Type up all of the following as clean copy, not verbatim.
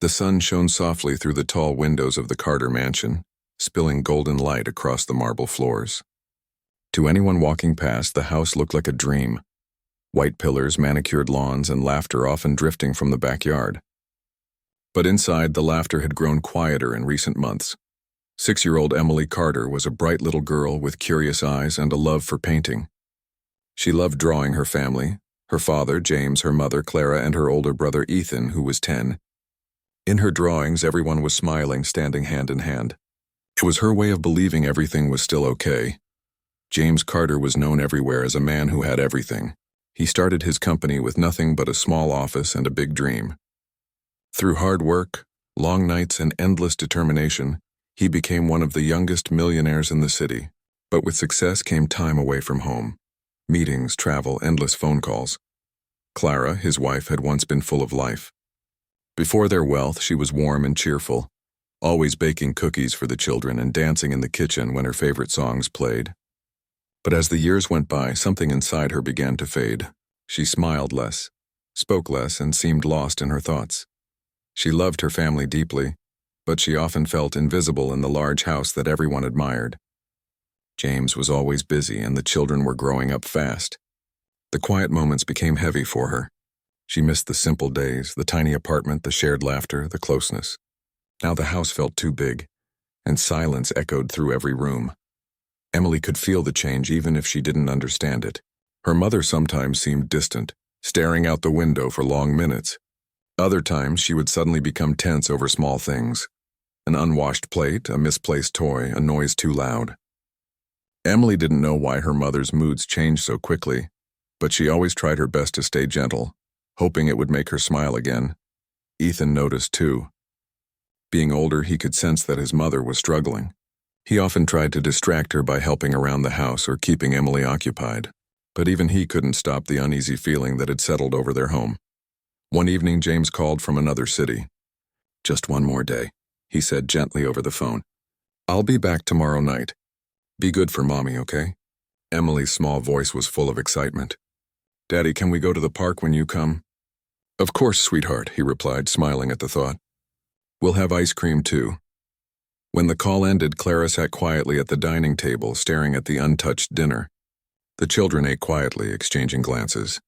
The sun shone softly through the tall windows of the Carter mansion, spilling golden light across the marble floors. To anyone walking past, the house looked like a dream. White pillars, manicured lawns, and laughter often drifting from the backyard. But inside, the laughter had grown quieter in recent months. 6-year-old Emily Carter was a bright little girl with curious eyes and a love for painting. She loved drawing her family, her father, James, her mother, Clara, and her older brother, Ethan, who was 10. In her drawings, everyone was smiling, standing hand in hand. It was her way of believing everything was still okay. James Carter was known everywhere as a man who had everything. He started his company with nothing but a small office and a big dream. Through hard work, long nights, and endless determination, he became one of the youngest millionaires in the city. But with success came time away from home. Meetings, travel, endless phone calls. Clara, his wife, had once been full of life. Before their wealth, she was warm and cheerful, always baking cookies for the children and dancing in the kitchen when her favorite songs played. But as the years went by, something inside her began to fade. She smiled less, spoke less, and seemed lost in her thoughts. She loved her family deeply, but she often felt invisible in the large house that everyone admired. James was always busy, and the children were growing up fast. The quiet moments became heavy for her. She missed the simple days, the tiny apartment, the shared laughter, the closeness. Now the house felt too big, and silence echoed through every room. Emily could feel the change even if she didn't understand it. Her mother sometimes seemed distant, staring out the window for long minutes. Other times she would suddenly become tense over small things. An unwashed plate, a misplaced toy, a noise too loud. Emily didn't know why her mother's moods changed so quickly, but she always tried her best to stay gentle, hoping it would make her smile again. Ethan noticed too. Being older, he could sense that his mother was struggling. He often tried to distract her by helping around the house or keeping Emily occupied, but even he couldn't stop the uneasy feeling that had settled over their home. One evening, James called from another city. "Just one more day," he said gently over the phone. "I'll be back tomorrow night. Be good for Mommy, okay?" Emily's small voice was full of excitement. "Daddy, can we go to the park when you come?" "Of course, sweetheart," he replied, smiling at the thought. "We'll have ice cream too." When the call ended, Clara sat quietly at the dining table, staring at the untouched dinner. The children ate quietly, exchanging glances.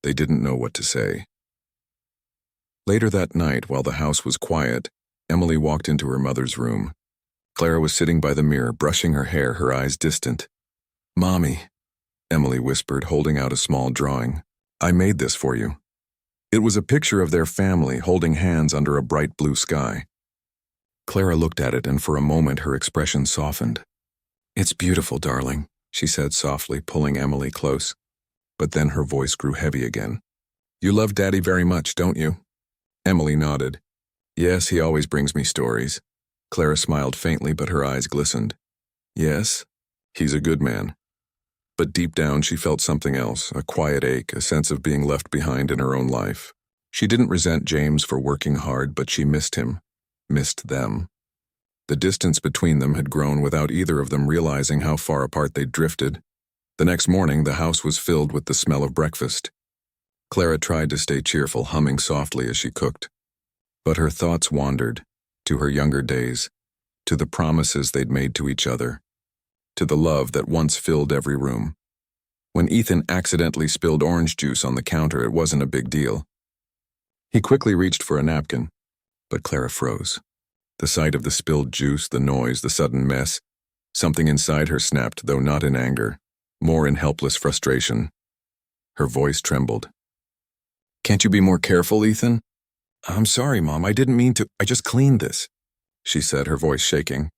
They didn't know what to say. Later that night, while the house was quiet, Emily walked into her mother's room. Clara was sitting by the mirror, brushing her hair, her eyes distant. "Mommy," Emily whispered, holding out a small drawing. "I made this for you." It was a picture of their family holding hands under a bright blue sky. Clara looked at it, and for a moment her expression softened. "It's beautiful, darling," she said softly, pulling Emily close. But then her voice grew heavy again. "You love Daddy very much, don't you?" Emily nodded. "Yes, he always brings me stories." Clara smiled faintly, but her eyes glistened. "Yes, he's a good man." But deep down she felt something else, a quiet ache, a sense of being left behind in her own life. She didn't resent James for working hard, but she missed him, missed them. The distance between them had grown without either of them realizing how far apart they'd drifted. The next morning, the house was filled with the smell of breakfast. Clara tried to stay cheerful, humming softly as she cooked. But her thoughts wandered, to her younger days, to the promises they'd made to each other, to the love that once filled every room. When Ethan accidentally spilled orange juice on the counter, it wasn't a big deal. He quickly reached for a napkin, but Clara froze. The sight of the spilled juice, the noise, the sudden mess, something inside her snapped, though not in anger, more in helpless frustration. Her voice trembled. "Can't you be more careful, Ethan?" "I'm sorry, Mom, I didn't mean to. I just cleaned this," she said, her voice shaking.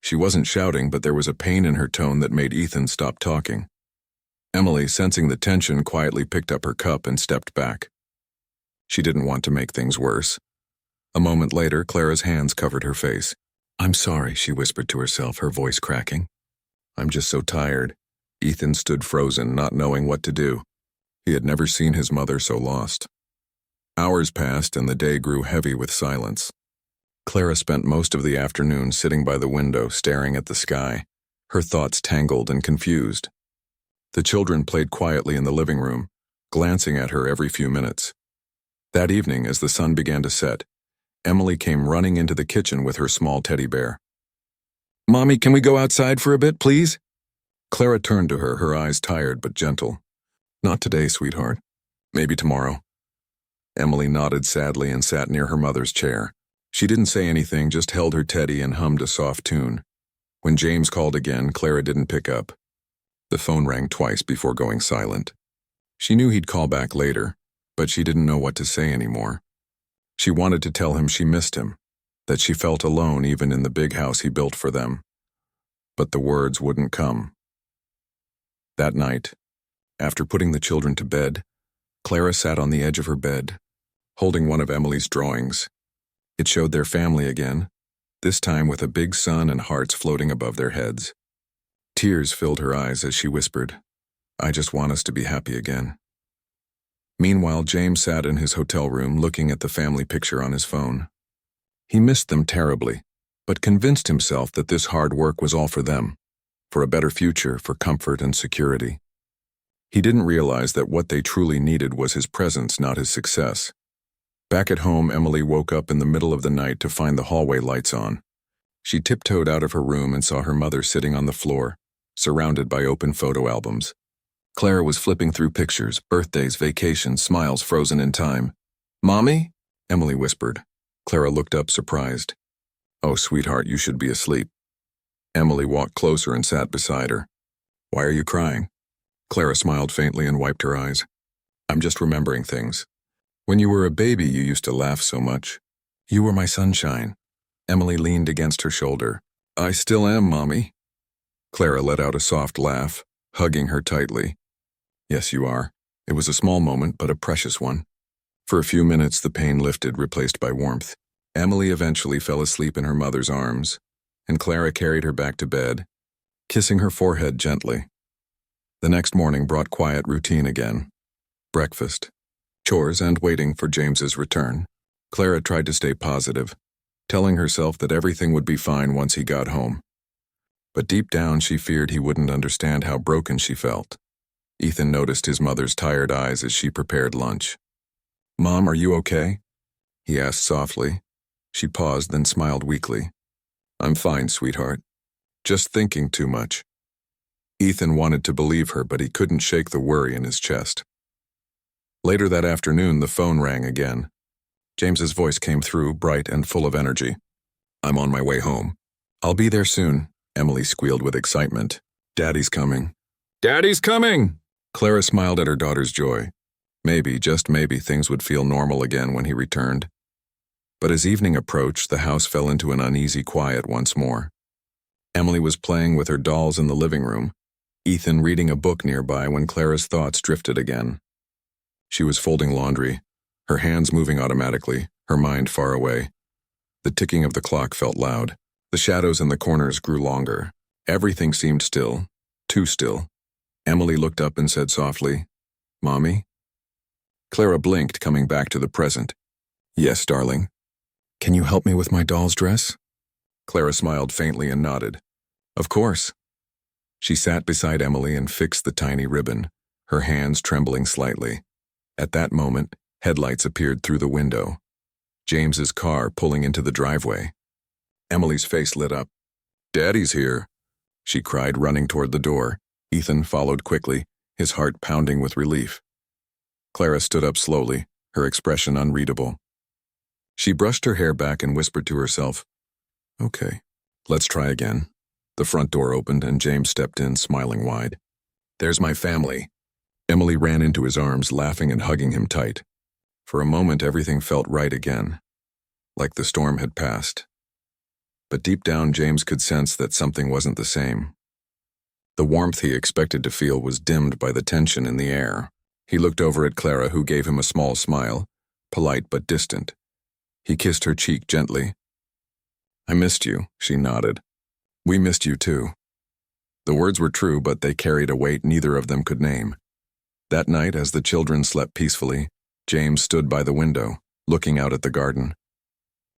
She wasn't shouting, but there was a pain in her tone that made Ethan stop talking. Emily, sensing the tension, quietly picked up her cup and stepped back. She didn't want to make things worse. A moment later, Clara's hands covered her face. "I'm sorry," she whispered to herself, her voice cracking. "I'm just so tired." Ethan stood frozen, not knowing what to do. He had never seen his mother so lost. Hours passed, and the day grew heavy with silence. Clara spent most of the afternoon sitting by the window, staring at the sky, her thoughts tangled and confused. The children played quietly in the living room, glancing at her every few minutes. That evening, as the sun began to set, Emily came running into the kitchen with her small teddy bear. "Mommy, can we go outside for a bit, please?" Clara turned to her eyes tired but gentle. "Not today, sweetheart. Maybe tomorrow." Emily nodded sadly and sat near her mother's chair. She didn't say anything, just held her teddy and hummed a soft tune. When James called again, Clara didn't pick up. The phone rang twice before going silent. She knew he'd call back later, but she didn't know what to say anymore. She wanted to tell him she missed him, that she felt alone even in the big house he built for them. But the words wouldn't come. That night, after putting the children to bed, Clara sat on the edge of her bed, holding one of Emily's drawings. It showed their family again, this time with a big sun and hearts floating above their heads. Tears filled her eyes as she whispered, "I just want us to be happy again." Meanwhile, James sat in his hotel room looking at the family picture on his phone. He missed them terribly, but convinced himself that this hard work was all for them, for a better future, for comfort and security. He didn't realize that what they truly needed was his presence, not his success. Back at home, Emily woke up in the middle of the night to find the hallway lights on. She tiptoed out of her room and saw her mother sitting on the floor, surrounded by open photo albums. Clara was flipping through pictures, birthdays, vacations, smiles frozen in time. "Mommy?" Emily whispered. Clara looked up, surprised. "Oh, sweetheart, you should be asleep." Emily walked closer and sat beside her. "Why are you crying?" Clara smiled faintly and wiped her eyes. "I'm just remembering things. When you were a baby, you used to laugh so much. You were my sunshine." Emily leaned against her shoulder. "I still am, Mommy." Clara let out a soft laugh, hugging her tightly. "Yes, you are." It was a small moment, but a precious one. For a few minutes, the pain lifted, replaced by warmth. Emily eventually fell asleep in her mother's arms, and Clara carried her back to bed, kissing her forehead gently. The next morning brought quiet routine again. Breakfast, chores, and waiting for James's return. Clara tried to stay positive, telling herself that everything would be fine once he got home. But deep down, she feared he wouldn't understand how broken she felt. Ethan noticed his mother's tired eyes as she prepared lunch. "Mom, are you okay?" he asked softly. She paused, then smiled weakly. "I'm fine, sweetheart. Just thinking too much." Ethan wanted to believe her, but he couldn't shake the worry in his chest. Later that afternoon, the phone rang again. James's voice came through, bright and full of energy. "I'm on my way home." "I'll be there soon," Emily squealed with excitement. "Daddy's coming." "Daddy's coming!" Clara smiled at her daughter's joy. Maybe, just maybe, things would feel normal again when he returned. But as evening approached, the house fell into an uneasy quiet once more. Emily was playing with her dolls in the living room, Ethan reading a book nearby when Clara's thoughts drifted again. She was folding laundry, her hands moving automatically, her mind far away. The ticking of the clock felt loud. The shadows in the corners grew longer. Everything seemed still, too still. Emily looked up and said softly, "Mommy?" Clara blinked, coming back to the present. "Yes, darling." "Can you help me with my doll's dress?" Clara smiled faintly and nodded. "Of course." She sat beside Emily and fixed the tiny ribbon, her hands trembling slightly. At that moment, headlights appeared through the window. James's car pulling into the driveway. Emily's face lit up. "Daddy's here," she cried, running toward the door. Ethan followed quickly, his heart pounding with relief. Clara stood up slowly, her expression unreadable. She brushed her hair back and whispered to herself, "Okay, let's try again." The front door opened and James stepped in, smiling wide. "There's my family." Emily ran into his arms, laughing and hugging him tight. For a moment, everything felt right again, like the storm had passed. But deep down, James could sense that something wasn't the same. The warmth he expected to feel was dimmed by the tension in the air. He looked over at Clara, who gave him a small smile, polite but distant. He kissed her cheek gently. "I missed you," she nodded. "We missed you too." The words were true, but they carried a weight neither of them could name. That night, as the children slept peacefully, James stood by the window, looking out at the garden.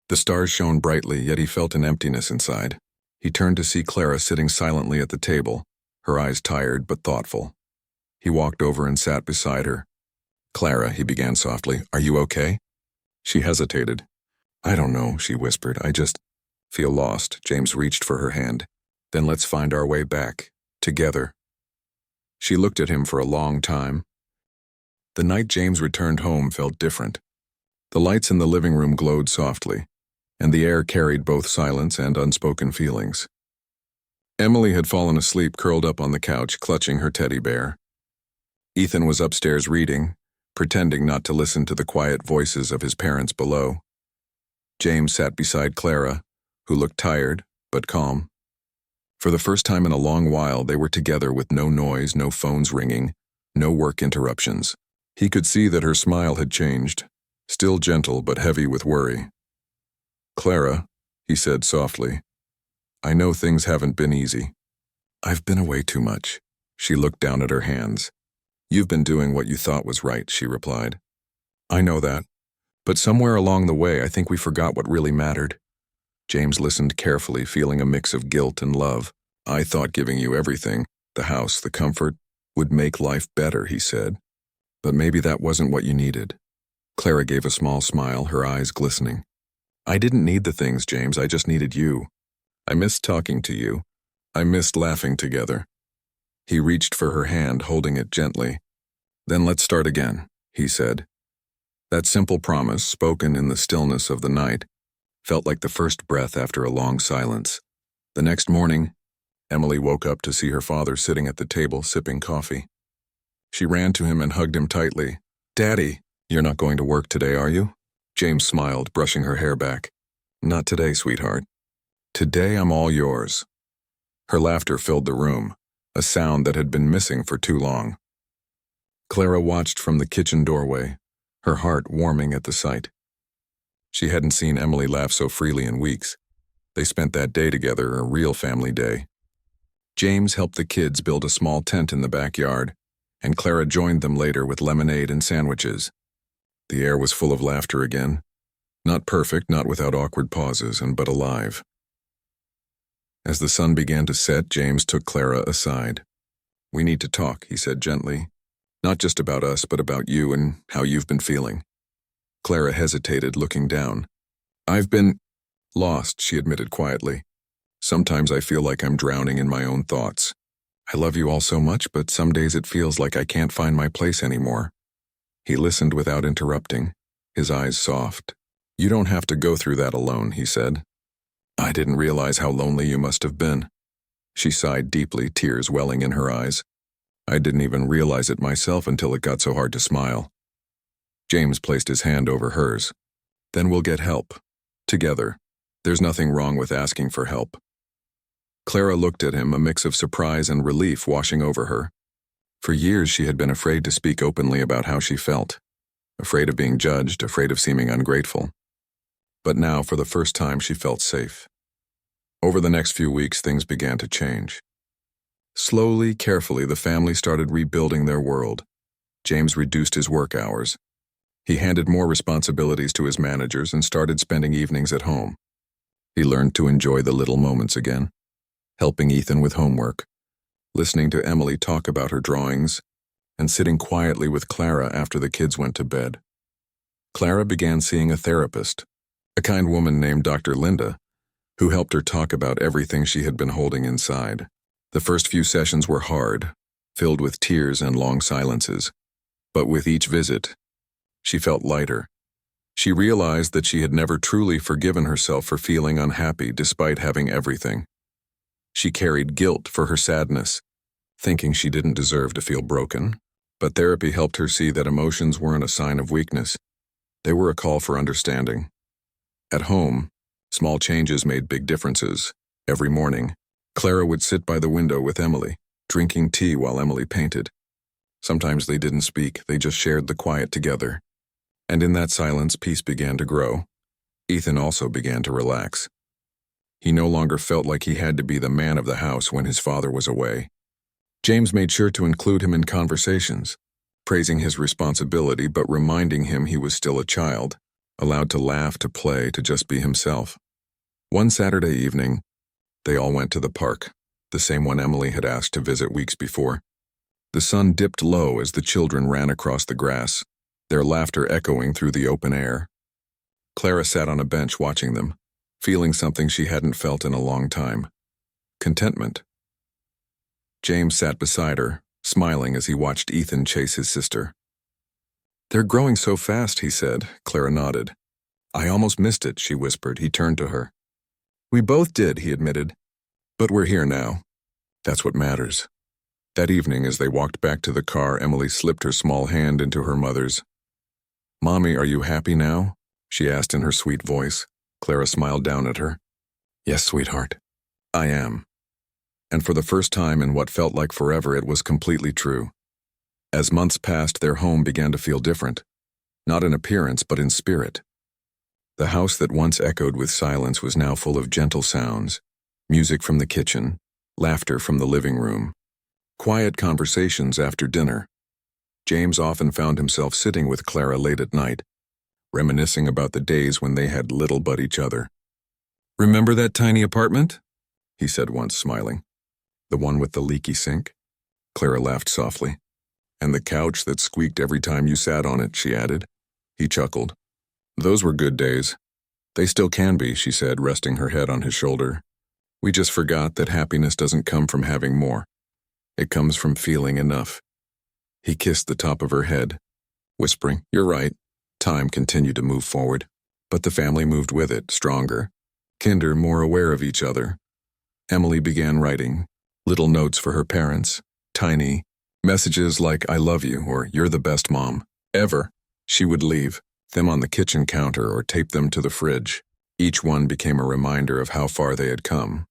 The stars shone brightly, yet he felt an emptiness inside. He turned to see Clara sitting silently at the table, her eyes tired but thoughtful. He walked over and sat beside her. "Clara," he began softly, "are you okay?" She hesitated. I don't know, she whispered. I just feel lost. James reached for her hand. Then let's find our way back. Together. She looked at him for a long time. The night James returned home felt different. The lights in the living room glowed softly, and the air carried both silence and unspoken feelings. Emily had fallen asleep curled up on the couch, clutching her teddy bear. Ethan was upstairs reading, pretending not to listen to the quiet voices of his parents below. James sat beside Clara, who looked tired but calm. For the first time in a long while, they were together with no noise, no phones ringing, no work interruptions. He could see that her smile had changed, still gentle but heavy with worry. Clara, he said softly, I know things haven't been easy. I've been away too much. She looked down at her hands. You've been doing what you thought was right, she replied. I know that. But somewhere along the way, I think we forgot what really mattered. James listened carefully, feeling a mix of guilt and love. I thought giving you everything, the house, the comfort, would make life better, he said. But maybe that wasn't what you needed. Clara gave a small smile, her eyes glistening. I didn't need the things, James, I just needed you. I missed talking to you. I missed laughing together. He reached for her hand, holding it gently. Then let's start again, he said. That simple promise, spoken in the stillness of the night, felt like the first breath after a long silence. The next morning, Emily woke up to see her father sitting at the table sipping coffee. She ran to him and hugged him tightly. Daddy, you're not going to work today, are you? James smiled, brushing her hair back. Not today, sweetheart. Today I'm all yours. Her laughter filled the room, a sound that had been missing for too long. Clara watched from the kitchen doorway, her heart warming at the sight. She hadn't seen Emily laugh so freely in weeks. They spent that day together, a real family day. James helped the kids build a small tent in the backyard, and Clara joined them later with lemonade and sandwiches. The air was full of laughter again. Not perfect, not without awkward pauses, but alive. As the sun began to set, James took Clara aside. We need to talk, he said gently. Not just about us, but about you and how you've been feeling. Clara hesitated, looking down. I've been lost, she admitted quietly. Sometimes I feel like I'm drowning in my own thoughts. I love you all so much, but some days it feels like I can't find my place anymore. He listened without interrupting, his eyes soft. You don't have to go through that alone, he said. I didn't realize how lonely you must have been. She sighed deeply, tears welling in her eyes. I didn't even realize it myself until it got so hard to smile. James placed his hand over hers. Then we'll get help. Together. There's nothing wrong with asking for help. Clara looked at him, a mix of surprise and relief washing over her. For years she had been afraid to speak openly about how she felt. Afraid of being judged, afraid of seeming ungrateful. But now, for the first time, she felt safe. Over the next few weeks, things began to change. Slowly, carefully, the family started rebuilding their world. James reduced his work hours. He handed more responsibilities to his managers and started spending evenings at home. He learned to enjoy the little moments again, helping Ethan with homework, listening to Emily talk about her drawings, and sitting quietly with Clara after the kids went to bed. Clara began seeing a therapist, a kind woman named Dr. Linda, who helped her talk about everything she had been holding inside. The first few sessions were hard, filled with tears and long silences. But with each visit, she felt lighter. She realized that she had never truly forgiven herself for feeling unhappy despite having everything. She carried guilt for her sadness, thinking she didn't deserve to feel broken. But therapy helped her see that emotions weren't a sign of weakness. They were a call for understanding. At home, small changes made big differences. Every morning, Clara would sit by the window with Emily, drinking tea while Emily painted. Sometimes they didn't speak, they just shared the quiet together. And in that silence, peace began to grow. Ethan also began to relax. He no longer felt like he had to be the man of the house when his father was away. James made sure to include him in conversations, praising his responsibility but reminding him he was still a child, allowed to laugh, to play, to just be himself. One Saturday evening, they all went to the park, the same one Emily had asked to visit weeks before. The sun dipped low as the children ran across the grass, their laughter echoing through the open air. Clara sat on a bench watching them, feeling something she hadn't felt in a long time. Contentment. James sat beside her, smiling as he watched Ethan chase his sister. "They're growing so fast," he said. Clara nodded. "I almost missed it," she whispered. He turned to her. "We both did," he admitted. "But we're here now. That's what matters." That evening, as they walked back to the car, Emily slipped her small hand into her mother's. "Mommy, are you happy now?" she asked in her sweet voice. Clara smiled down at her. "Yes, sweetheart. I am." And for the first time in what felt like forever, it was completely true. As months passed, their home began to feel different. Not in appearance, but in spirit. The house that once echoed with silence was now full of gentle sounds, music from the kitchen, laughter from the living room, quiet conversations after dinner. James often found himself sitting with Clara late at night, reminiscing about the days when they had little but each other. "Remember that tiny apartment?" he said once, smiling. "The one with the leaky sink?" Clara laughed softly. "And the couch that squeaked every time you sat on it," she added. He chuckled. "Those were good days. They still can be," she said, resting her head on his shoulder. "We just forgot that happiness doesn't come from having more. It comes from feeling enough." He kissed the top of her head, whispering, "You're right." Time continued to move forward, but the family moved with it, stronger, kinder, more aware of each other. Emily began writing little notes for her parents, tiny messages like "I love you" or "You're the best mom ever." She would leave them on the kitchen counter or tape them to the fridge. Each one became a reminder of how far they had come.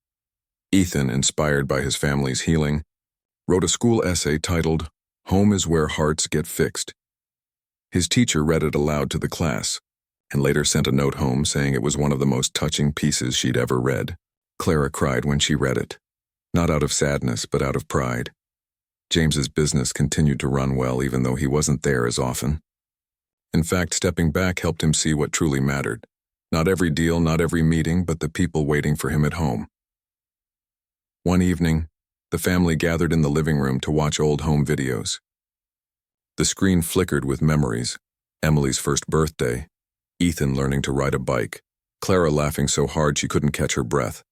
Ethan, inspired by his family's healing, wrote a school essay titled, "Home is Where Hearts Get Fixed." His teacher read it aloud to the class, and later sent a note home saying it was one of the most touching pieces she'd ever read. Clara cried when she read it, not out of sadness, but out of pride. James's business continued to run well even though he wasn't there as often. In fact, stepping back helped him see what truly mattered. Not every deal, not every meeting, but the people waiting for him at home. One evening, the family gathered in the living room to watch old home videos. The screen flickered with memories: Emily's first birthday, Ethan learning to ride a bike, Clara laughing so hard she couldn't catch her breath.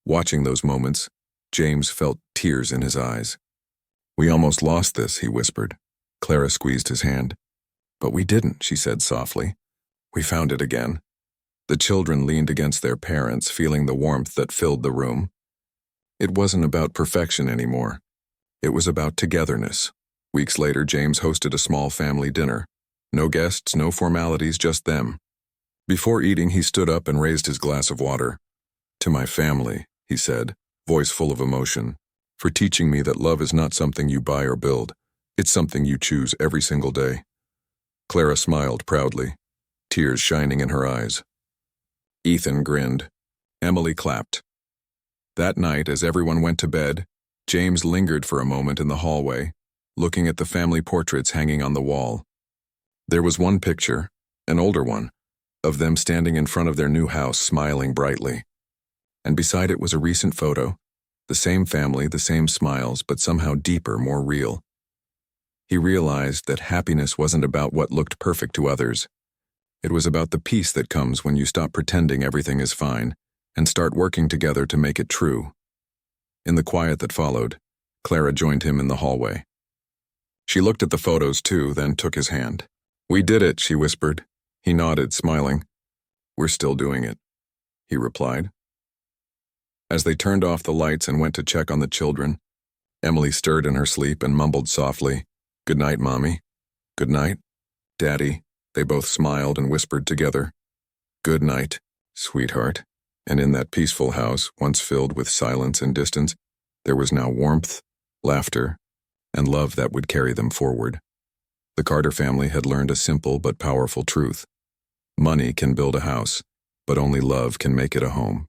Watching those moments, James felt tears in his eyes. "We almost lost this," he whispered. Clara squeezed his hand. "But we didn't," she said softly. "We found it again." The children leaned against their parents, feeling the warmth that filled the room. It wasn't about perfection anymore. It was about togetherness. Weeks later, James hosted a small family dinner. No guests, no formalities, just them. Before eating, he stood up and raised his glass of water. "To my family," he said, voice full of emotion, "for teaching me that love is not something you buy or build. It's something you choose every single day." Clara smiled proudly, tears shining in her eyes. Ethan grinned. Emily clapped. That night, as everyone went to bed, James lingered for a moment in the hallway, looking at the family portraits hanging on the wall. There was one picture, an older one, of them standing in front of their new house, smiling brightly. And beside it was a recent photo, the same family, the same smiles, but somehow deeper, more real. He realized that happiness wasn't about what looked perfect to others. It was about the peace that comes when you stop pretending everything is fine and start working together to make it true. In the quiet that followed, Clara joined him in the hallway. She looked at the photos too, then took his hand. "We did it," she whispered. He nodded, smiling. "We're still doing it," he replied. As they turned off the lights and went to check on the children, Emily stirred in her sleep and mumbled softly, "Good night, Mommy." "Good night, Daddy." They both smiled and whispered together, "Good night, sweetheart." And in that peaceful house, once filled with silence and distance, there was now warmth, laughter, and love that would carry them forward. The Carter family had learned a simple but powerful truth. Money can build a house, but only love can make it a home.